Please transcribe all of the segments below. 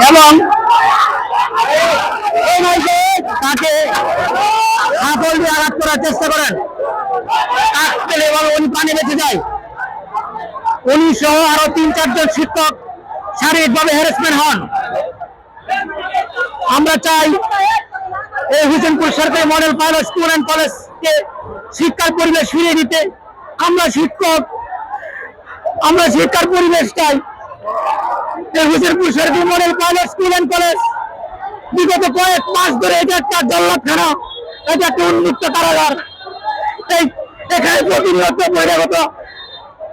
এবং তাকে হাতল দিয়ে আঘাত করার চেষ্টা করেন, উনি পানি বেঁচে যায়। উনি সহ আরো 3-4 জন শিক্ষক শারীরিকভাবে হ্যারাসমেন্ট হন। আমরা চাই এই হোসেনপুর সরকারি মডেল পাইলট স্কুল অ্যান্ড কলেজকে শিক্ষার পরিবেশ ফিরিয়ে দিতে। আমরা শিক্ষার পরিবেশ চাই। এই হোসেনপুর সরকারি model pilot school and college বিগত কয়েক মাস ধরে এটা একটা জল্লাদখানা, এটা একটা উন্মুক্ত কারাগার। এখানে প্রতিনিয়ত বহিরাগত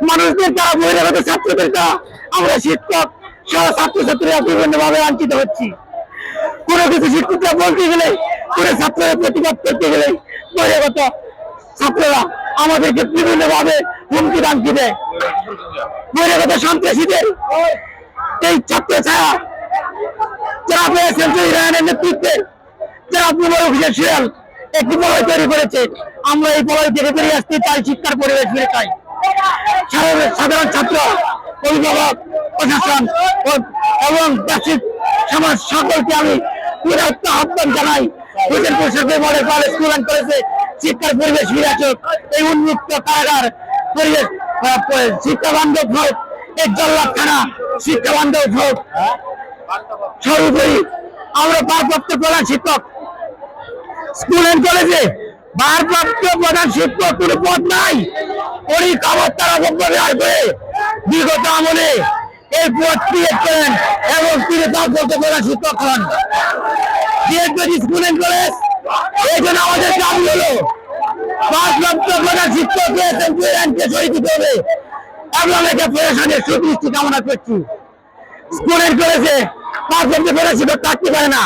মানুষদের দ্বারা, বহিরাগত ছাত্রদের দ্বারা আমরা শিক্ষক সহ ছাত্রছাত্রীরা বিভিন্ন ভাবে লাঞ্ছিত হচ্ছি। কোনো কিছু শিক্ষকরা বলতে গেলে, কোনো ছাত্ররা প্রতিবাদ করতে গেলে বহিরাগত ছাত্ররা আমাদেরকে বিভিন্ন ভাবে হুমকি দামকি দেয়। বহিরাগত সন্ত্রাসীদের এই ছাত্র ছায়া যারা পেয়েছেন ইরানের নেতৃত্বে, যারা পুনর অফিসের শিয়াল একটি বলয় তৈরি করেছে। আমরা এই বলয় থেকে বেরিয়ে আসতে চাই, শিক্ষার পরিবেশ ফিরে চাই। সাধারণ ছাত্র, অভিভাবক, প্রশাসন এবং দেশের সমাজ সকলকে আমি বিরক্ত আহ্বান জানাই, হোসেনপুর সরকারি মডেল পাইলট স্কুল অ্যান্ড কলেজে শিক্ষার পরিবেশ ফিরে আসুক। এই উন্মুক্ত কারাগার পরিবেশ শিক্ষা বান্ধব হোক, এই জল্লাদখানা শিক্ষা বান্ধব হোক। সর্বোপরি আমরা ভারপ্রাপ্ত প্রধান শিক্ষক, স্কুল অ্যান্ড কলেজে ভারপ্রাপ্ত প্রধান শিক্ষক কোনো পদ নাই। উনি ক্ষমতার অপব্যবহার করে বিগত আমলে এই পদ ক্রিয়েট করেন এবং তিনি ভারপ্রাপ্ত প্রধান শিক্ষক হন। স্কুল অ্যান্ড কলেজ এই জন্য আমাদের দাবি হলো ভারপ্রাপ্ত প্রধান শিক্ষককে শহীদ দিতে হবে এবং এটা প্রশাসনের সুদৃষ্টি কামনা করছি। স্কুল অ্যান্ড কলেজে ভারপ্রাপ্ত প্রধান শিক্ষক থাকতে পারে না।